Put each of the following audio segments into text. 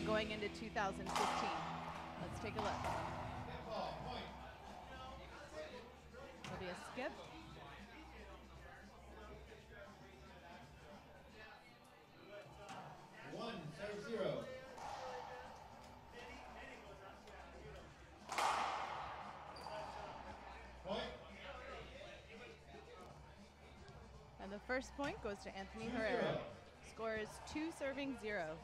Going into 2015. Let's take a look. There'll be a skip. And the first point goes to Anthony Herrera. Score is 2-0.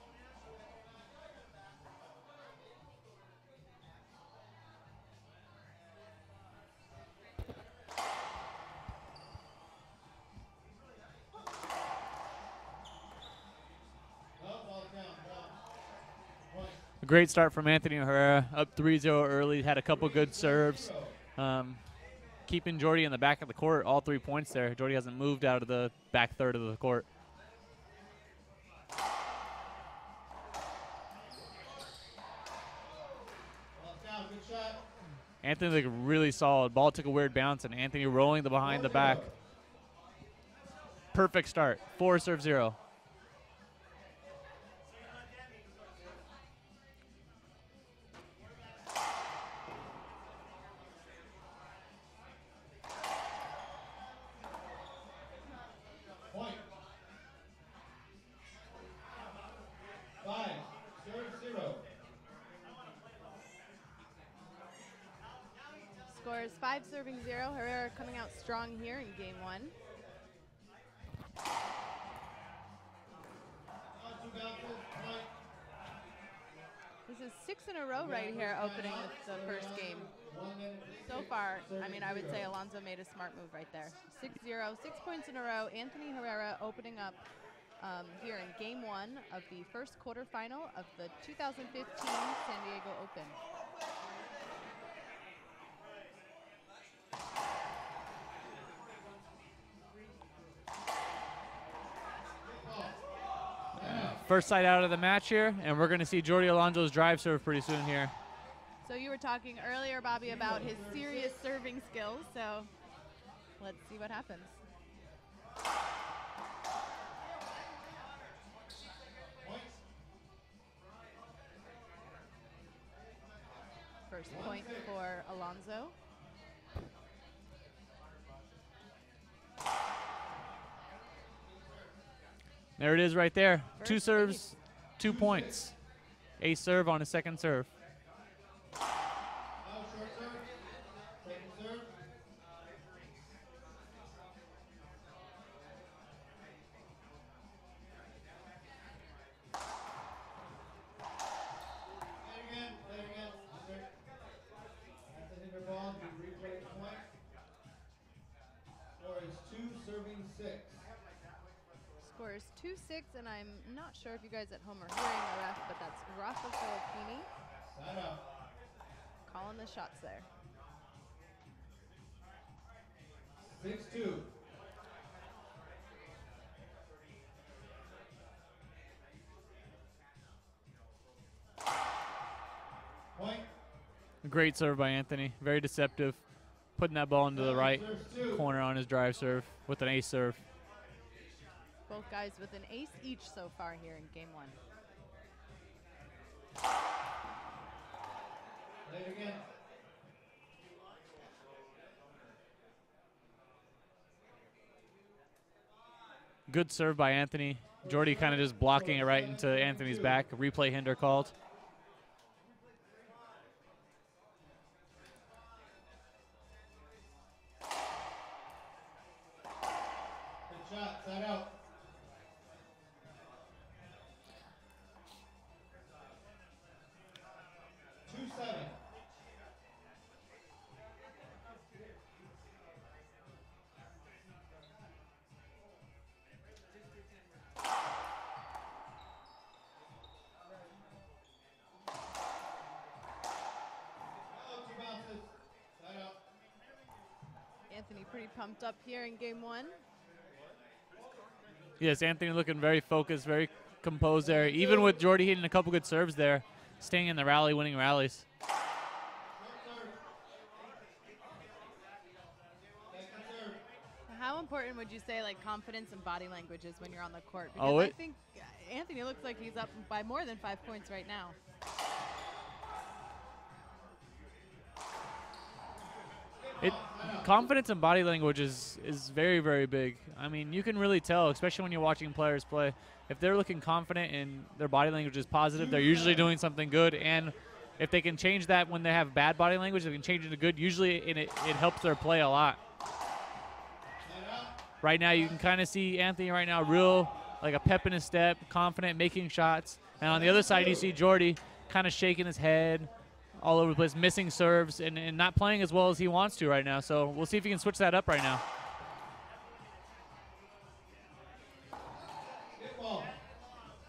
A great start from Anthony Herrera, up 3-0 early, had a couple good serves. Keeping Jody in the back of the court, all 3 points there. Jody hasn't moved out of the back third of the court. Anthony looked really solid. Ball took a weird bounce, and Anthony rolling the behind the back. Perfect start, 4-0. Score is 5-0. Herrera coming out strong here in game one. This is 6 in a row right here opening the first game. So far, I mean, I would say Alonso made a smart move right there. 6-0, 6 points in a row. Anthony Herrera opening up here in game one of the first quarterfinal of the 2015 San Diego Open. First side out of the match here, and we're going to see Jody Alonso's drive serve pretty soon here. So you were talking earlier, Bobby, about his serious serving skills, so let's see what happens. First point for Alonso. There it is right there. First 2 serves, 2 points. Ace serve on his second serve. Score is 2-6, and I'm not sure if you guys at home are hearing the ref, but that's Rafa Filippini calling the shots there. 6-2. Point. Great serve by Anthony. Very deceptive. Putting that ball into the right corner on his drive serve with an ace serve. Both guys with an ace each so far here in game one. Play it again. Good serve by Anthony. Jody kind of just blocking it right into Anthony's back. Replay hinder called. Good shot. Side out. Anthony pretty pumped up here in game one. Yes, Anthony looking very focused, very composed there. Even with Jody hitting a couple good serves there, staying in the rally, winning rallies. How important would you say like confidence and body language is when you're on the court? Because Oh, I think Anthony looks like he's up by more than 5 points right now. Confidence and body language is very, very big. I mean, you can really tell, especially when you're watching players play. If they're looking confident and their body language is positive, they're usually doing something good. And if they can change that when they have bad body language, they can change it to good. Usually it helps their play a lot. Right now, you can kind of see Anthony right now real, like a pep in his step, confident, making shots. And on the other side, you see Jody kind of shaking his head all over the place, missing serves, and not playing as well as he wants to right now. So we'll see if he can switch that up right now.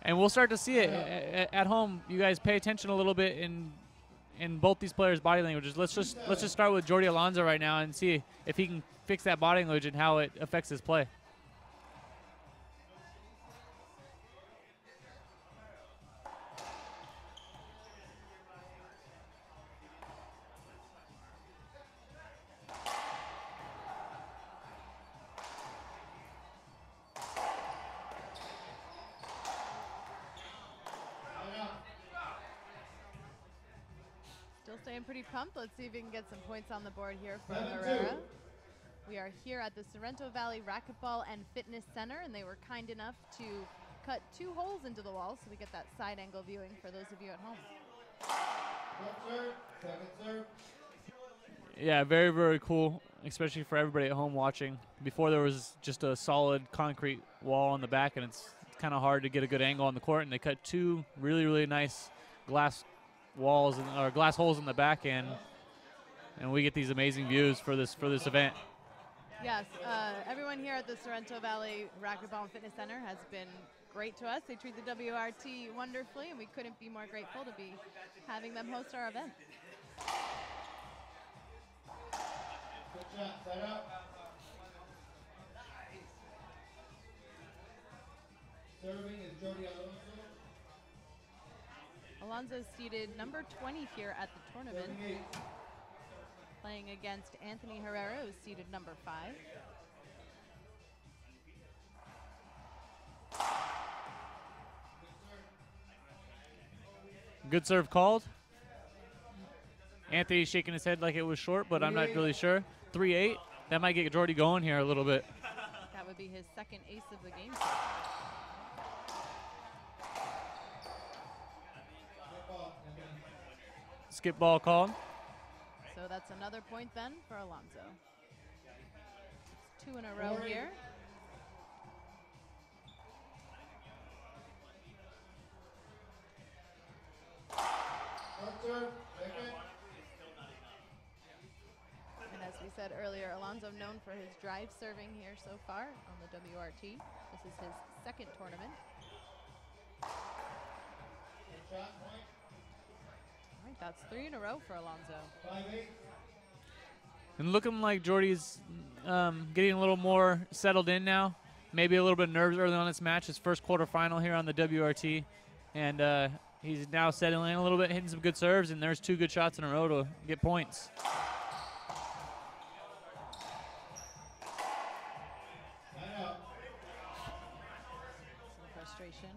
And we'll start to see it at home. You guys pay attention a little bit in both these players' body languages. Let's just start with Jody Alonso right now and see if he can fix that body language and how it affects his play. Still staying pretty pumped. Let's see if we can get some points on the board here for Herrera. We are here at the Sorrento Valley Racquetball and Fitness Center, and they were kind enough to cut 2 holes into the wall so we get that side angle viewing for those of you at home. Second serve. Yeah, very, very cool, especially for everybody at home watching. Before there was just a solid concrete wall on the back, and it's kind of hard to get a good angle on the court, and they cut 2 really, really nice glass walls or glass holes in the back end, and we get these amazing views for this event. Yes, everyone here at the Sorrento Valley Racquetball and Fitness Center has been great to us. They treat the WRT wonderfully, and we couldn't be more grateful to be having them host our event. Good shot. Set up. Serving is Jody Alonso. Alonso is seated number 20 here at the tournament, 38. playing against Anthony Herrera, who's seated number 5. Good serve called. Anthony's shaking his head like it was short, but I'm not really sure. 3-8. That might get Jody going here a little bit. That would be his second ace of the game. Skip ball called. So that's another point then for Alonso. It's 2 in a row here. And as we said earlier, Alonso known for his drive serving here so far on the WRT. This is his second tournament. All right, that's 3 in a row for Alonso. 5-8. And looking like Jordy's getting a little more settled in now. Maybe a little bit nervous early on this match. His first quarterfinal here on the WRT. And he's now settling in a little bit, hitting some good serves, and there's 2 good shots in a row to get points. Some frustration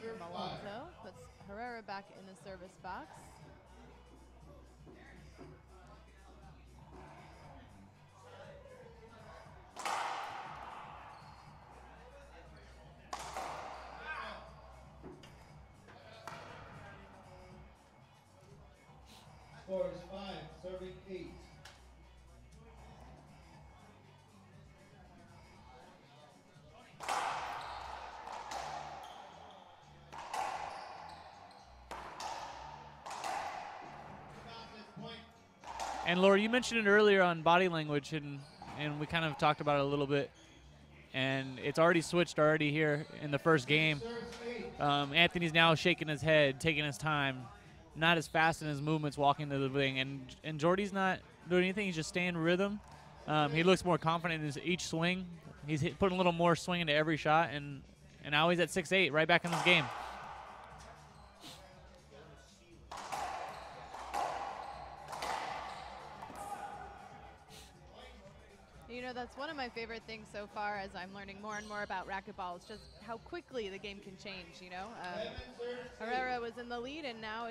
from Alonso. Puts Herrera back in the service box. Score is 5, serving 8. And Laura, you mentioned it earlier on body language, and we kind of talked about it a little bit. And it's already switched already here in the first game. Anthony's now shaking his head, taking his time, not as fast in his movements walking to the wing. And Jordy's not doing anything. He's just staying in rhythm. He looks more confident in each swing. He's putting a little more swing into every shot, and And now he's at 6-8, right back in this game. You know, that's one of my favorite things so far as I'm learning more and more about racquetball. It's just how quickly the game can change, you know. Herrera was in the lead, and now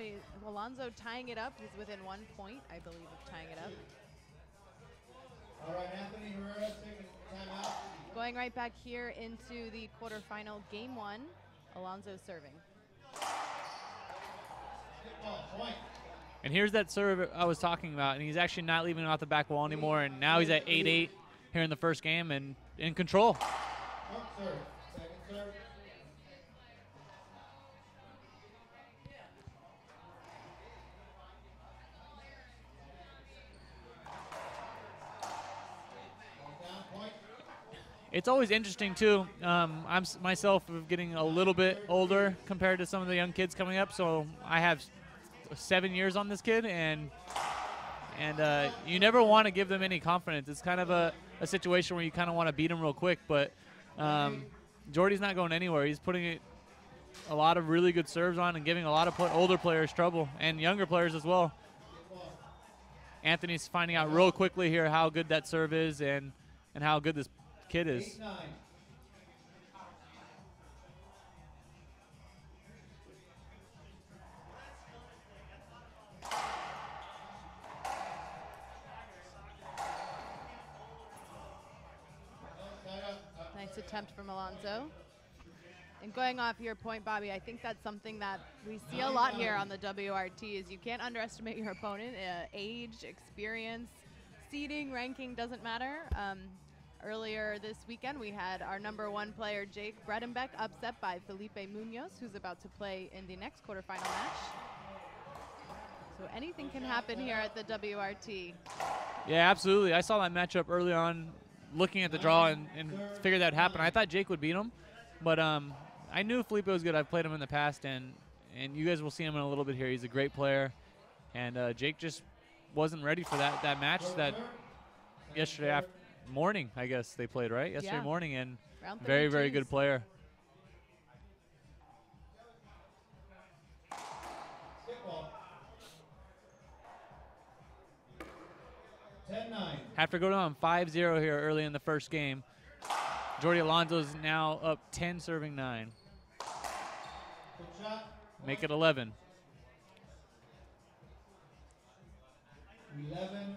Alonso tying it up. He's within 1 point, I believe, of tying it up. All right, Anthony Herrera taking timeout. Going right back here into the quarterfinal, game 1. Alonso serving. Point. And here's that serve I was talking about, and he's actually not leaving it off the back wall anymore, and now he's at 8-8 here in the first game and in control. Short serve. Second serve. Down point. It's always interesting, too. I'm myself getting a little bit older compared to some of the young kids coming up, so I have 7 years on this kid, and you never want to give them any confidence. It's kind of a situation where you kind of want to beat them real quick, but Jordy's not going anywhere. He's putting a lot of really good serves on and giving a lot of older players trouble and younger players as well. Anthony's finding out real quickly here how good that serve is and how good this kid is. 8-9. Nice attempt from Alonso. And going off your point, Bobby, I think that's something that we see a lot here on the WRT is you can't underestimate your opponent. Age, experience, seeding, ranking, doesn't matter. Earlier this weekend, we had our #1 player, Jake Bredenbeck, upset by Felipe Munoz, who's about to play in the next quarterfinal match. So anything can happen here at the WRT. Yeah, absolutely. I saw that matchup early on, looking at the draw and figured that would happen. I thought Jake would beat him, but I knew Felipe was good. I've played him in the past, and you guys will see him in a little bit here. He's a great player, and Jake just wasn't ready for that match that yesterday morning, I guess they played, right? Yesterday morning, and very, very good player. Have to go down 5-0 here early in the first game. Jody Alonso is now up 10, serving 9. Make it 11. 11-9.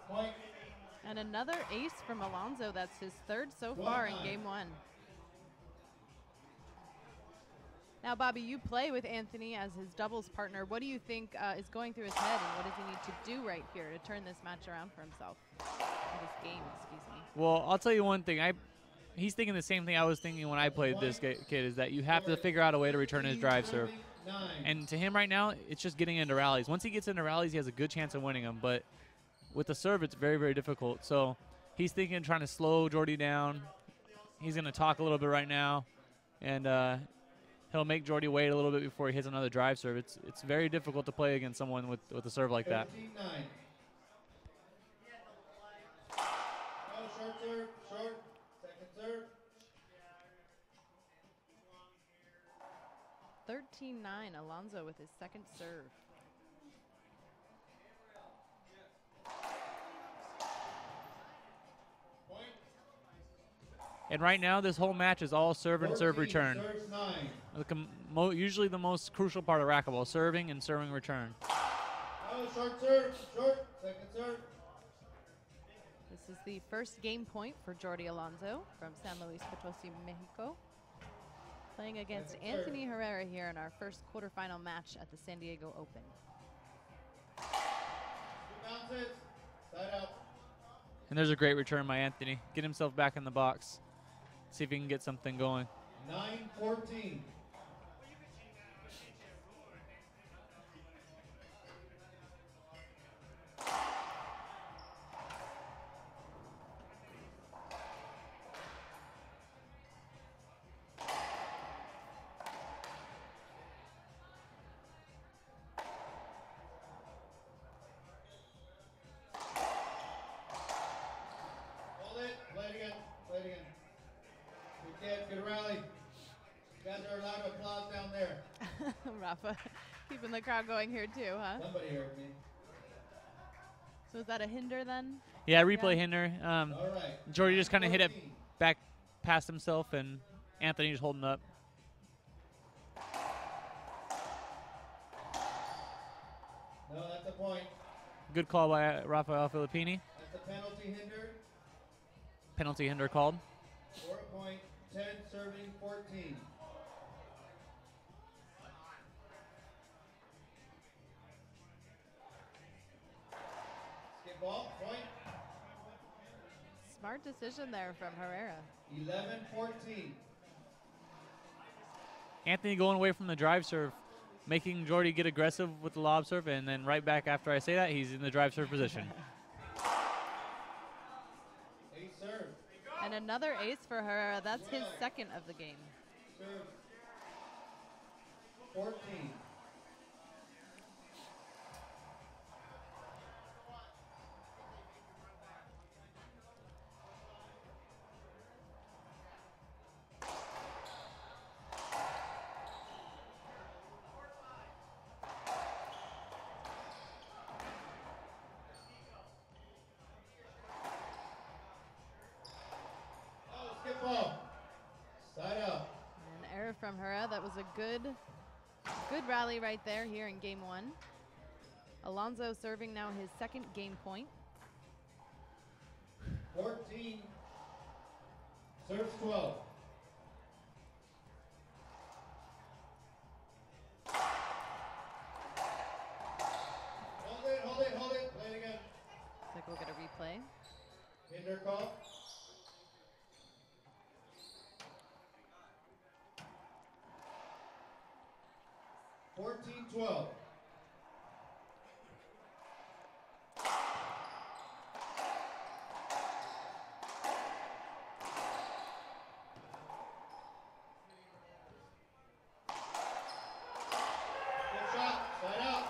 Point. And another ace from Alonso. That's his third so far in game 1. Now, Bobby, you play with Anthony as his doubles partner. What do you think is going through his head, and what does he need to do right here to turn this match around for himself? Or this game, excuse me. Well, I'll tell you one thing. He's thinking the same thing I was thinking when I played this kid, is that you have to figure out a way to return his drive serve. And to him right now, it's just getting into rallies. Once he gets into rallies, he has a good chance of winning them. But with the serve, it's very, very difficult. So he's thinking trying to slow Jordy down. He's going to talk a little bit right now. And he'll make Jordy wait a little bit before he hits another drive serve. It's very difficult to play against someone with a serve like that. 13-9. Oh, short serve, short. Second serve. 13-9, Alonso with his second serve. Point. And right now, this whole match is all serve and serve 14, return. serves 9. Usually the most crucial part of racquetball, serving and serving return. Oh, short serve, short. Second serve. This is the first game point for Jody Alonso from San Luis Potosi, Mexico. Playing against Anthony Herrera here in our first quarterfinal match at the San Diego Open. 2 bounces. Side out. And there's a great return by Anthony. Get himself back in the box. See if he can get something going. 9-14. Rafa. Keeping the crowd going here too, huh? Somebody heard me. So is that a hinder then? Yeah, replay hinder. All right. Jordy just kind of hit it 14. back past himself, and Anthony just holding up. No, that's a point. Good call by Rafael Filippini. That's a penalty hinder. Penalty hinder called. For a point, 10 serving 14. Skip ball, point. Smart decision there from Herrera. 11-14. Anthony going away from the drive serve, making Jordy get aggressive with the lob serve, and then right back after I say that, he's in the drive serve position. Ace serve. And another ace for Herrera. That's his second of the game. Serve. 14. Skip ball. Side out. An error from Herrera. That was a good rally right there here in game one. Alonso serving now his second game point. 14. Serves 12. Hold it, hold it, hold it. Play it again. Looks like we'll get a replay. Hinder call. $14-12. Good shot. Side out.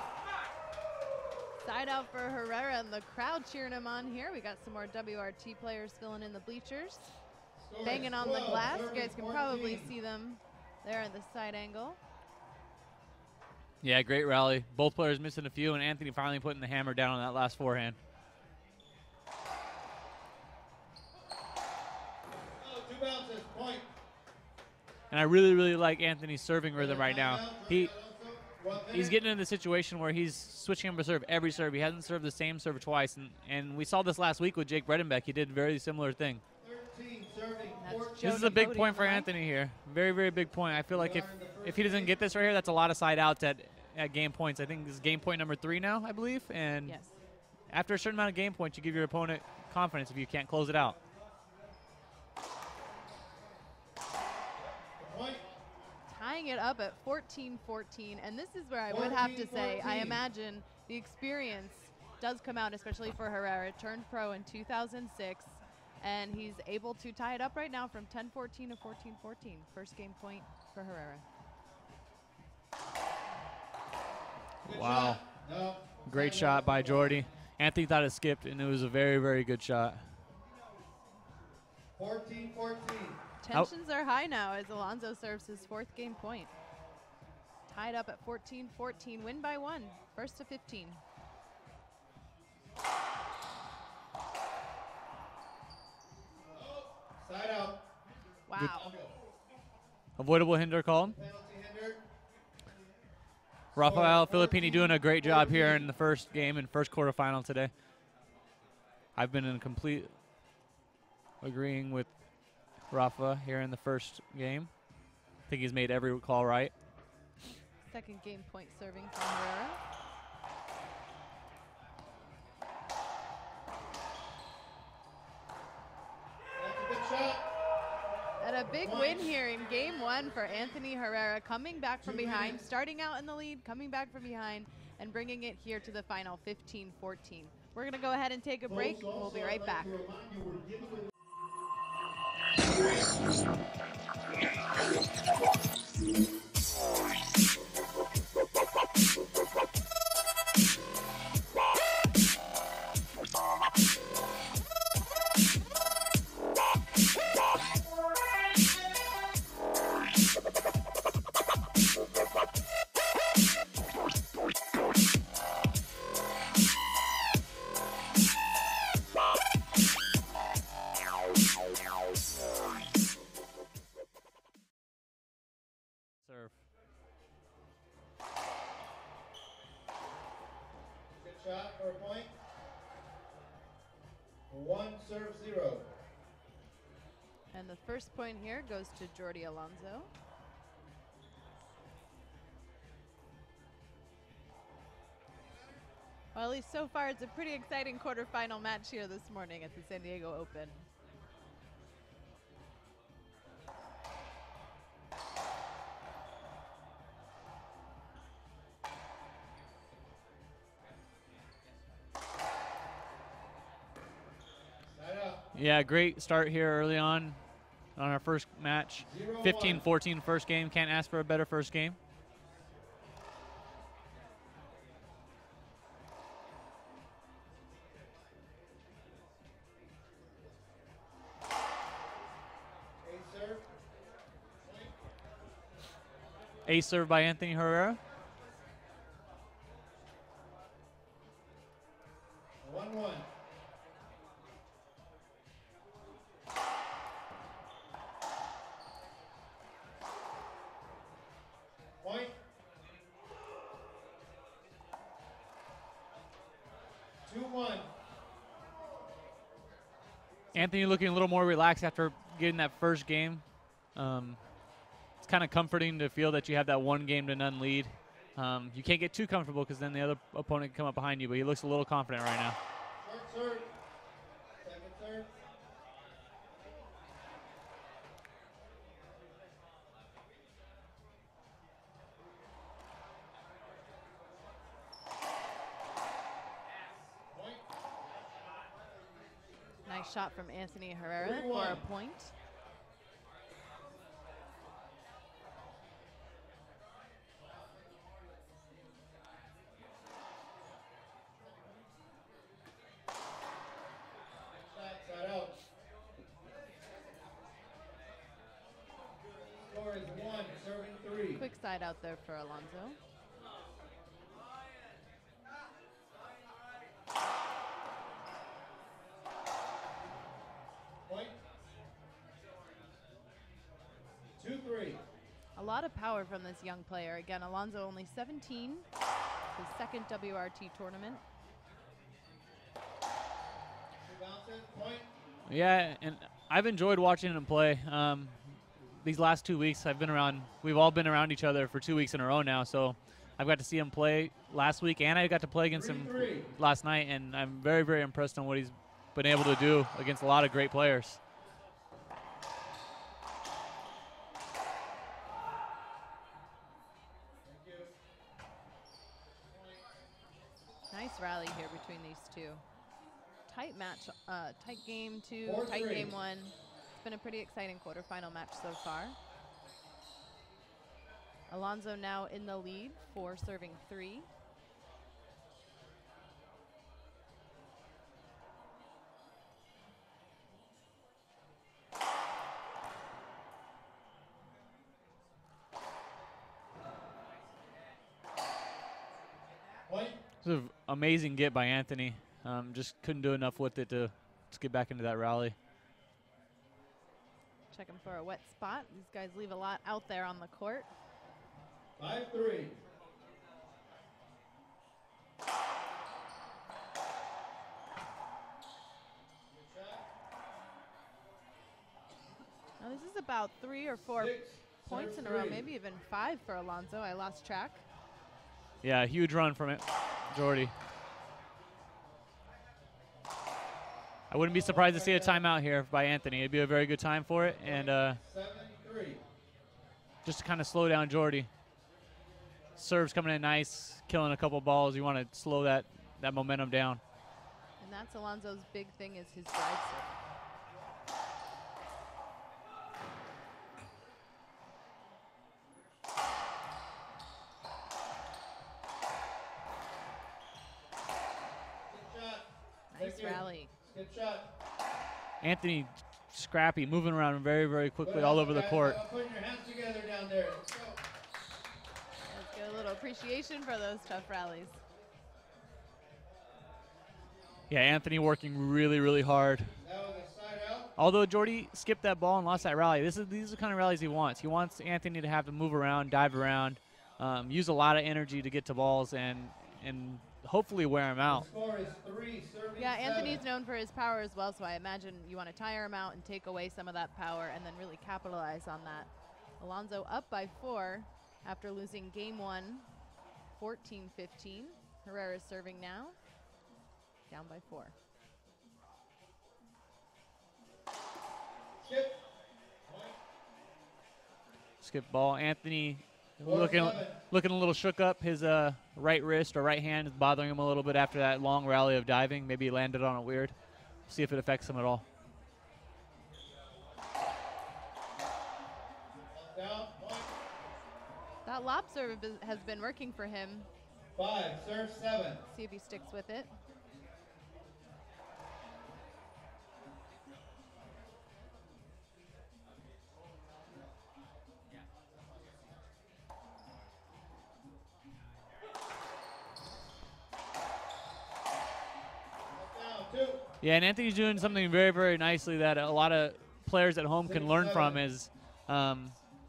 Side out for Herrera, and the crowd cheering him on here. We got some more WRT players filling in the bleachers. Score Banging is on the 12, glass. You serving guys can probably 14. see them there at the side angle. Yeah, great rally. Both players missing a few, and Anthony finally putting the hammer down on that last forehand. Oh, 2 bounces. Point. And I really, really like Anthony's serving rhythm right now. He's getting in the situation where he's switching up a serve every serve. He hasn't served the same serve twice, and we saw this last week with Jake Bredenbeck. He did a very similar thing. 13 serving That's 14. This is a big Jody point for on the mic. Anthony here. Very, very big point. I feel like if he doesn't get this right here, that's a lot of side outs at game points. I think this is game point number 3 now, I believe. And Yes. after a certain amount of game points, you give your opponent confidence if you can't close it out. Point. Tying it up at 14-14, and this is where I would have to say, I 14-14. imagine the experience does come out, especially for Herrera. Turned pro in 2006, and he's able to tie it up right now from 10-14 to 14-14. First game point for Herrera. Good Wow. shot. No. Great Side shot out. by Jordy. Anthony thought it skipped, and it was a very, very good shot. 14-14. Tensions are high now as Alonso serves his fourth game point. Tied up at 14-14, win by 1, first to 15. Side out. Wow. Avoidable hinder called. Penalty hinder. Rafael Filippini doing a great job here in the first game and first quarterfinal today. I've been in complete agreeing with Rafa here in the first game. I think he's made every call right. Second game point serving from Herrera. That's a good shot. And a big win here in game 1 for Anthony Herrera, coming back from behind, starting out in the lead, coming back from behind, and bringing it here to the final 15-14. We're going to go ahead and take a break. We'll be right back. point. 1 serve 0. And the first point here goes to Jody Alonso. Well, at least so far, it's a pretty exciting quarterfinal match here this morning at the San Diego Open. Yeah, great start here early on our first match. 15-14 first game. Can't ask for a better first game. Ace serve by Anthony Herrera. 1-1. Point. 2-1. Anthony looking a little more relaxed after getting that first game. It's kind of comforting to feel that you have that 1-game-to-none lead. You can't get too comfortable because then the other opponent can come up behind you, but he looks a little confident right now. Short serve. Second serve. Point. Nice shot from Anthony Herrera 3-1. for a point. Side out. Score is 1, serving 3. Quick side out there for Alonso. Point. 2-3. A lot of power from this young player. Again, Alonso only 17, his second WRT tournament. Point. Yeah, and I've enjoyed watching him play. These last 2 weeks, we've all been around each other for 2 weeks in a row now, so I've got to see him play last week, and I got to play against him last night, and I'm very, very impressed on what he's been able to do against a lot of great players. Nice rally here between these two. Tight match, tight game 2, 4-3. tight game 1. It's been a pretty exciting quarterfinal match so far. Alonso now in the lead for serving 3. Point. It's an amazing get by Anthony. Just couldn't do enough with it to get back into that rally. Checking for a wet spot. These guys leave a lot out there on the court. 5-3. Now this is about 3 or 4 6, points in serve a row, 3. maybe even 5 for Alonso. I lost track. Yeah, huge run from it, Jordy. I wouldn't be surprised to see a timeout here by Anthony. It'd be a very good time for it, and 7-3. just to kind of slow down Jordy. Serves coming in nice, killing a couple balls. You want to slow that momentum down. And that's Alonso's big thing, is his drive serve. Good shot. Nice Thank you. rally. Good shot. Anthony scrappy, moving around very, very quickly Good all hustle, over the guys. court. Putting your hands together down there. Let's go. Let's get a little appreciation for those tough rallies. Yeah, Anthony working really, really hard. That was a side out. Although Jordy skipped that ball and lost that rally, these are the kind of rallies he wants. He wants Anthony to have to move around, dive around, use a lot of energy to get to balls, and hopefully wear him out. The score is 3-7. Yeah, Anthony's known for his power as well, so I imagine you want to tire him out and take away some of that power and then really capitalize on that. Alonso up by 4 after losing game 1, 14-15. Herrera's serving now, down by 4. Skip. Skip ball. Anthony 4-7. looking a little shook up. His right wrist or right hand is bothering him a little bit after that long rally of diving. Maybe he landed on it weird. See if it affects him at all. Down. Point. That lob serve has been working for him. 5, serve 7. See if he sticks with it. Down 2. Yeah, and Anthony's doing something very, very nicely that a lot of players at home can learn from is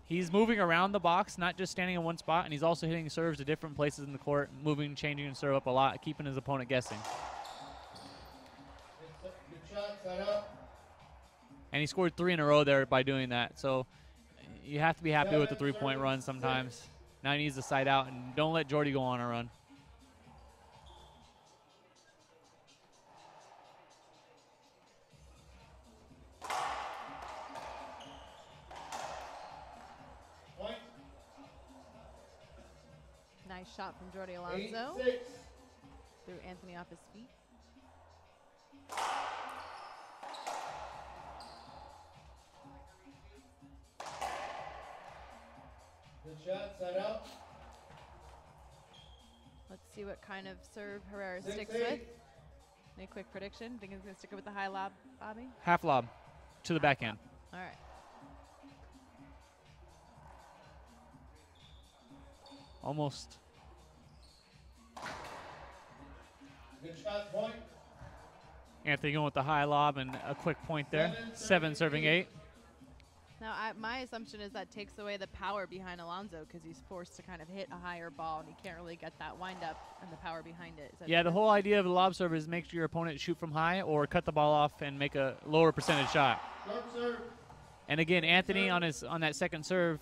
he's moving around the box, not just standing in one spot, and he's also hitting serves to different places in the court, moving, changing, and serve up a lot, keeping his opponent guessing. Good shot, side up. And he scored 3 in a row there by doing that. So you have to be happy with the 3-point run sometimes. Now he needs to side out, and don't let Jody go on a run. Point. Nice shot from Jody Alonso. 8-6. Threw Anthony off his feet. Good shot, side out. Let's see what kind of serve Herrera 6-8. sticks with. Any quick prediction? Think he's going to stick it with the high lob, Bobby? Half lob to the backhand. All right. Almost. Good shot, point. Anthony going with the high lob and a quick point there. 7 serving 8. Now, my assumption is that takes away the power behind Alonso because he's forced to kind of hit a higher ball and he can't really get that wind up and the power behind it. Is that Yeah, true? the whole idea of the lob serve is make sure your opponent shoot from high or cut the ball off and make a lower percentage shot. Short serve. And again, Anthony on that second serve,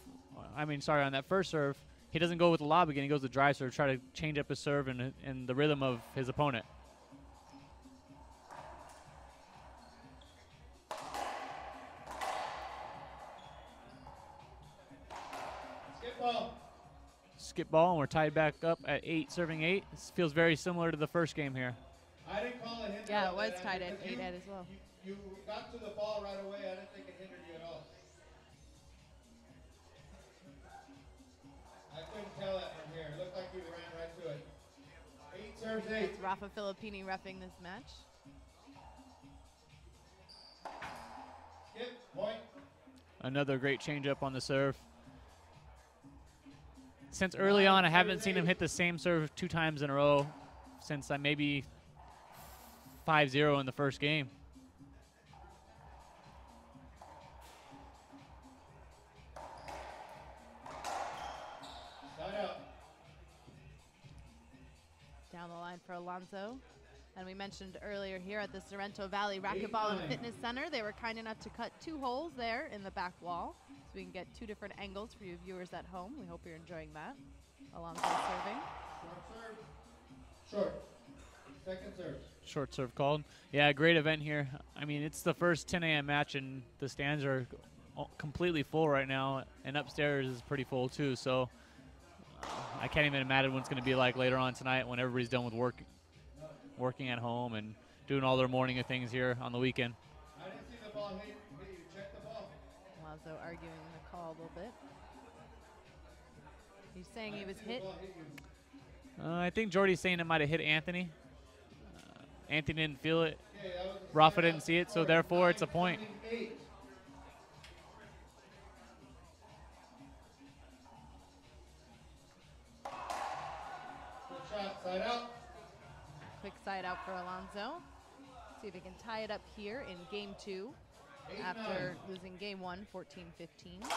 on that first serve, he doesn't go with the lob again. He goes to drive serve, try to change up his serve and the rhythm of his opponent. Skip ball. Skip ball, and we're tied back up at 8 serving 8. This feels very similar to the first game here. I didn't call it hinder. Yeah, it on was that, tied at because 8 as well. You got to the ball right away. I didn't think it hindered you at all. I couldn't tell that from here. It looked like you ran right to it. 8 serves 8. It's Rafa Filippini reffing this match. Skip, point. Another great changeup on the serve. Since early on, I haven't seen him hit the same serve 2 times in a row since maybe 5-0 in the first game. Side out. Down the line for Alonso. And we mentioned earlier here at the Sorrento Valley Racquetball and Fitness Center, they were kind enough to cut 2 holes there in the back wall so we can get 2 different angles for you viewers at home. We hope you're enjoying that. Alonso serving. Short serve. Short. Second serve. Short serve called. Yeah, great event here. I mean, it's the first 10 a.m. match, and the stands are completely full right now, and upstairs is pretty full too. So I can't even imagine what it's going to be like later on tonight when everybody's done with working at home and doing all their morning of things here on the weekend. I didn't see the ball hit you. Check the ball. Alonso arguing the call a little bit. He's saying he was hit. I think Jordy's saying it might have hit Anthony. Anthony didn't feel it. Okay, that was a Rafa side didn't out see it, so score. therefore it's a point. 9-8. Good shot, side out. Quick side out for Alonso. See if he can tie it up here in game 2 after losing game 1, 14-15.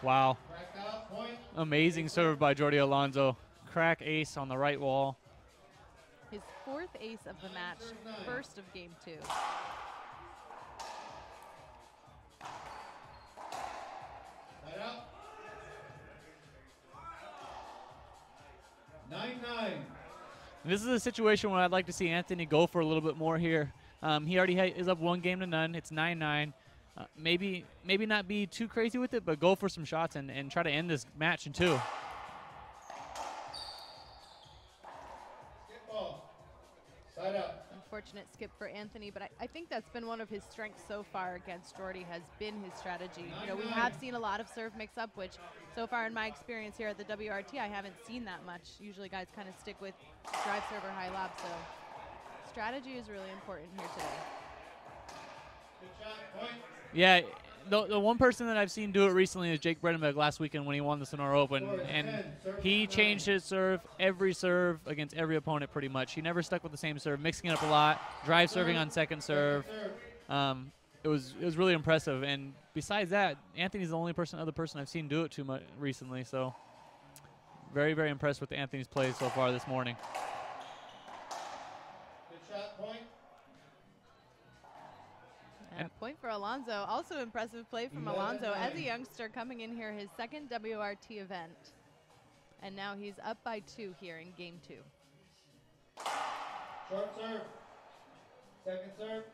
Wow. Crack out, point. Amazing serve by Jody Alonso. Crack ace on the right wall. His 4th ace of the match, first of game 2. Side out. 9-9. This is a situation where I'd like to see Anthony go for a little bit more here. He already is up 1-0. It's 9-9. Maybe not be too crazy with it, but go for some shots and try to end this match in 2. Skip ball. Side out. Unfortunate skip for Anthony, but I think that's been one of his strengths so far against Jordy, has been his strategy. You know, we have seen a lot of serve mix-up, which so far in my experience here at the WRT, I haven't seen that much. Usually guys kind of stick with drive serve or high lob, so strategy is really important here today. Good shot. Point. Yeah, the one person that I've seen do it recently is Jake Bredenbeck last weekend when he won the Sonora Open, and he changed his serve every serve against every opponent pretty much. He never stuck with the same serve, mixing it up a lot, drive serving on second serve. It was really impressive, and besides that, Anthony's the only other person I've seen do it too much recently, so very, very impressed with Anthony's play so far this morning. Good shot. Point. And a point for Alonso. Also impressive play from Alonso as a youngster coming in here, his 2nd WRT event. And now he's up by 2 here in game 2. Short serve. Second serve.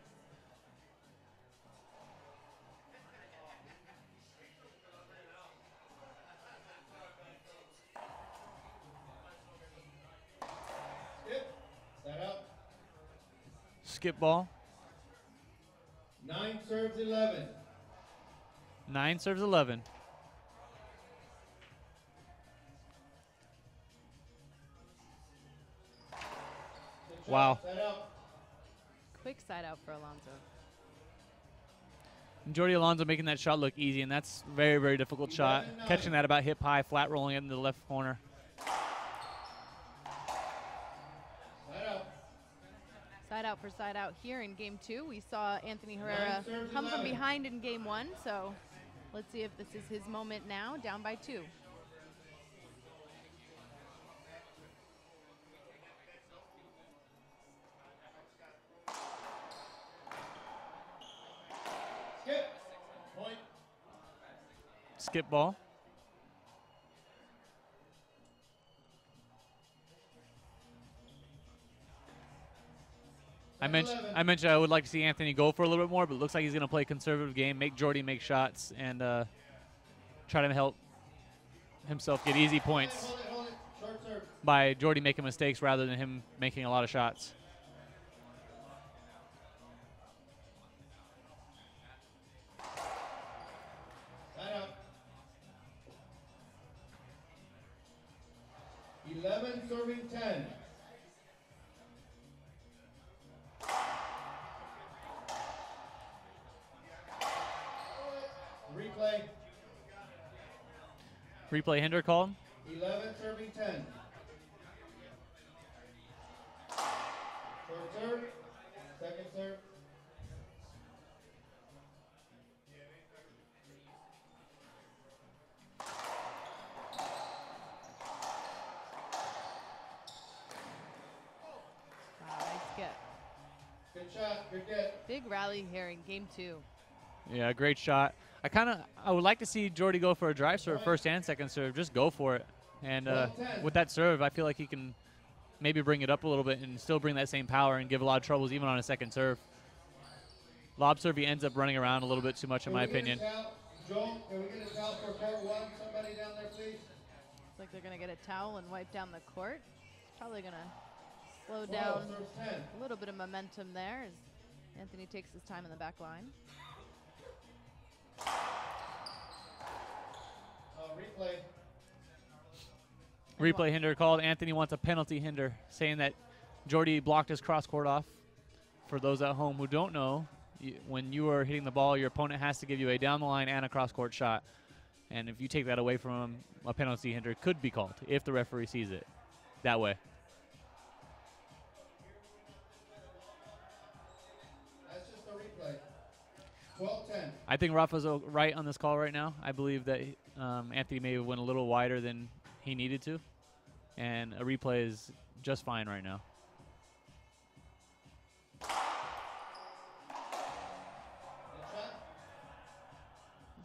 Skip. Side out. Skip ball. 9 serves 11. 9 serves 11. Wow. Side out. Quick side out for Alonso. And Jody Alonso making that shot look easy, and that's a very, very difficult shot. Catching that about hip high, flat rolling it into the left corner. Side out. Side out for side out here in game 2. We saw Anthony Herrera come from behind in game 1, so let's see if this is his moment now, down by 2. Skip. Point. Skip ball. I mentioned I would like to see Anthony go for a little bit more, but it looks like he's going to play a conservative game, make Jordy make shots, and try to help himself get easy points Hold it. Short serve. by Jordy making mistakes rather than him making a lot of shots. Side out. 11 serving 10. Replay. Replay hinder called. 11 serving 10. Short serve. Second serve. Wow, nice skip. Good shot. Good get. Big rally here in game 2. Yeah, great shot. I would like to see Jordy go for a drive serve, first and second serve. Just go for it. And with that serve, I feel like he can maybe bring it up a little bit and still bring that same power and give a lot of troubles even on a second serve. Lob serve, he ends up running around a little bit too much, in my opinion. Joel, can we get a towel for court 1? Somebody down there, please. Looks like they're going to get a towel and wipe down the court. Probably going to slow 12 down serves 10. a little bit of momentum there as Anthony takes his time in the back line. Replay. Replay hinder called. Anthony wants a penalty hinder, saying that Jordy blocked his cross court off. For those at home who don't know, when you are hitting the ball, your opponent has to give you a down the line and a cross court shot. And if you take that away from him, a penalty hinder could be called if the referee sees it that way. That's just a replay. 12-10. I think Rafa's right on this call right now. I believe that Anthony may have went a little wider than he needed to, and a replay is just fine right now.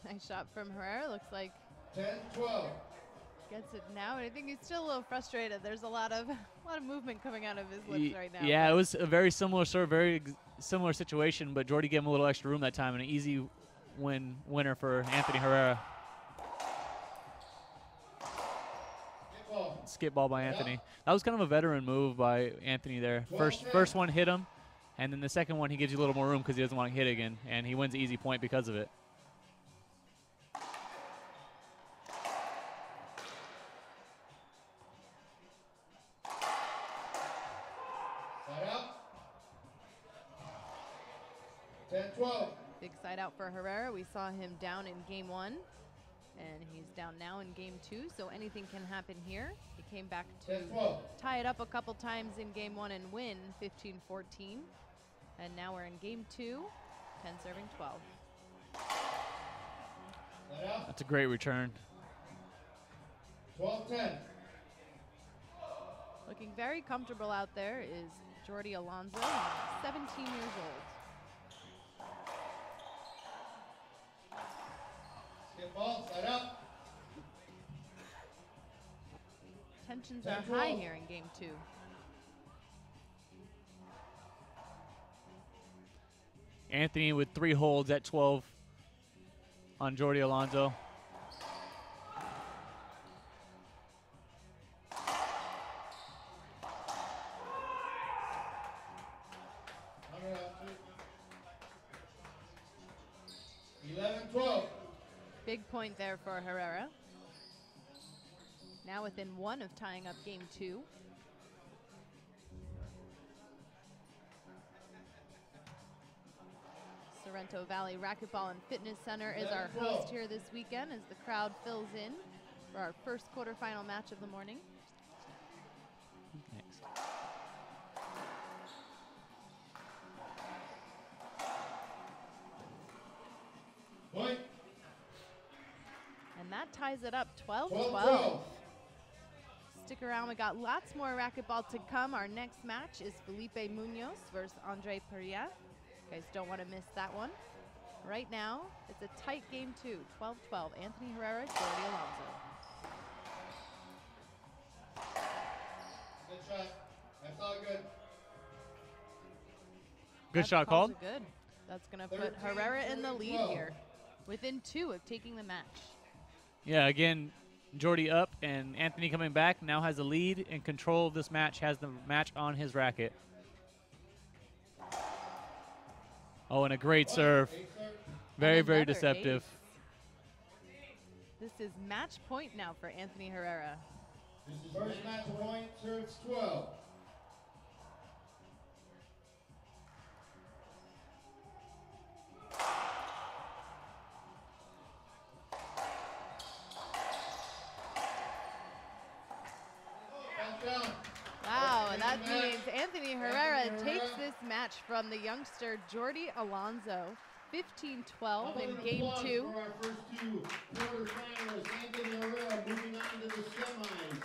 Nice shot from Herrera. Looks like 10-12. gets it now. And I think he's still a little frustrated. There's a lot of movement coming out of his lips right now. Yeah, it was a very similar serve, very similar situation, but Jody gave him a little extra room that time, and an easy winner for Anthony Herrera. Skip ball by Anthony. That was kind of a veteran move by Anthony there. First one hit him, and then the second one he gives you a little more room because he doesn't want to hit again, and he wins the easy point because of it. Side out. 10-12. Big side out for Herrera. We saw him down in game 1, and he's down now in game 2, so anything can happen here. He came back to tie it up a couple times in game 1 and win 15-14. And now we're in game 2, 10 serving 12. That's a great return. 12-10. Looking very comfortable out there is Jody Alonso, 17 years old. Skip ball, side out. Tensions are high here in game 2. Anthony with 3 holds at 12 on Jody Alonso. Big point there for Herrera. Now within 1 of tying up game 2. Sorrento Valley Racquetball and Fitness Center is our host here this weekend as the crowd fills in for our first quarterfinal match of the morning. Next. Point. And that ties it up 12-12. Stick around, we got lots more racquetball to come. Our next match is Felipe Munoz versus Andre Perea. You guys don't want to miss that one. Right now, it's a tight game 2, 12-12. Anthony Herrera, Jody Alonso. Good shot. That's all good. Good shot called. Good. That's going to put Herrera in the lead here, within 2 of taking the match. Yeah, again, Jody up and Anthony coming back, now has the lead and control of this match, has the match on his racket. Oh, and a great serve. Very, very deceptive. This is match point now for Anthony Herrera. First match point, serves 12. Wow, and that means Anthony Herrera takes this match from the youngster Jody Alonso, 15-12 in game 2. For our first 2 quarterfinalists, Anthony Herrera moving on to the semis.